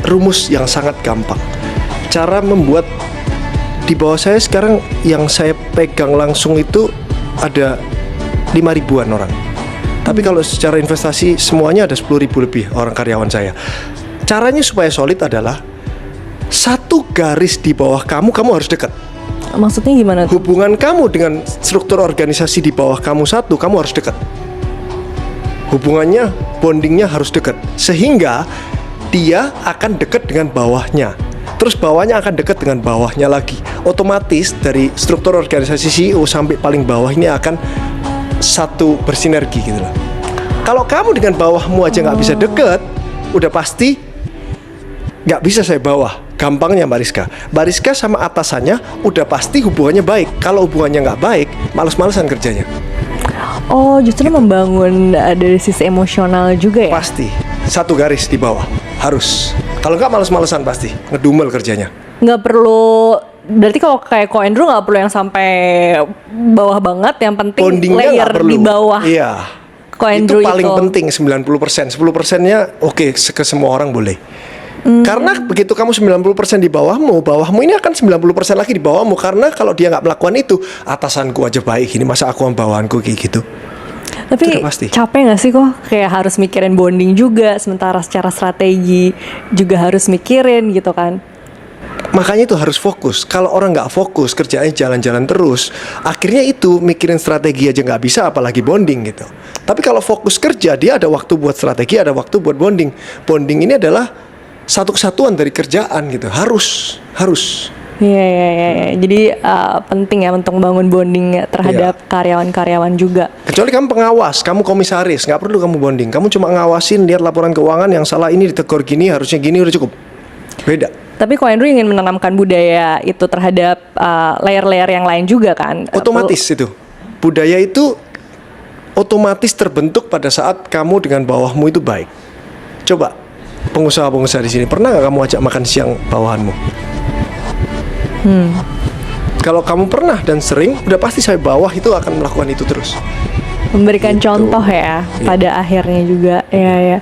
rumus yang sangat gampang. Cara membuat di bawah saya sekarang yang saya pegang langsung itu ada 5.000-an orang. Tapi kalau secara investasi semuanya ada 10.000 lebih orang karyawan saya. Caranya supaya solid adalah satu garis di bawah kamu harus dekat. Maksudnya gimana tuh? Hubungan kamu dengan struktur organisasi di bawah kamu kamu harus dekat. Hubungannya, bondingnya harus dekat. Sehingga dia akan dekat dengan bawahnya. Terus bawahnya akan dekat dengan bawahnya lagi. Otomatis dari struktur organisasi CEO sampai paling bawah ini akan satu bersinergi gitu loh. Kalau kamu dengan bawahmu aja nggak bisa dekat, udah pasti nggak bisa saya bawah. Gampangnya Mbak Rizka sama atasannya udah pasti hubungannya baik. Kalau hubungannya nggak baik, males-malesan kerjanya. Oh, justru membangun dari sisi emosional juga ya? Pasti satu garis di bawah harus. Kalau nggak males-malesan pasti ngedumel kerjanya. Nggak perlu. Berarti kalau kayak Ko Andrew nggak perlu yang sampai bawah banget. Yang penting bondingnya layer di bawah. Iya. Ko Andrew itu paling penting 90%. 10%-nya oke, ke semua orang boleh. Karena begitu kamu 90% di bawahmu ini akan 90% lagi di bawahmu. Karena kalau dia nggak melakukan itu, atasanku aja baik ini, masa aku sama bawahanku kayak gitu. Tapi capek gak sih kok kayak harus mikirin bonding juga, sementara secara strategi juga harus mikirin gitu kan. Makanya itu harus fokus. Kalau orang nggak fokus, kerjanya jalan-jalan terus, akhirnya itu mikirin strategi aja nggak bisa, apalagi bonding gitu. Tapi kalau fokus kerja, dia ada waktu buat strategi, ada waktu buat bonding. Bonding ini adalah satu kesatuan dari kerjaan gitu. Harus. Iya. Jadi penting ya untuk bangun bonding terhadap karyawan-karyawan juga. Kecuali kamu pengawas, kamu komisaris, nggak perlu kamu bonding. Kamu cuma ngawasin, lihat laporan keuangan yang salah ini ditegur gini, harusnya gini, udah cukup. Beda. Tapi Ko Andrew ingin menanamkan budaya itu terhadap layer-layer yang lain juga kan? Otomatis itu. Budaya itu otomatis terbentuk pada saat kamu dengan bawahmu itu baik. Coba pengusaha-pengusaha di sini, pernah nggak kamu ajak makan siang bawahanmu? Kalau kamu pernah dan sering, udah pasti saya bawah itu akan melakukan itu terus. Memberikan gitu. contoh ya pada akhirnya juga. Ya.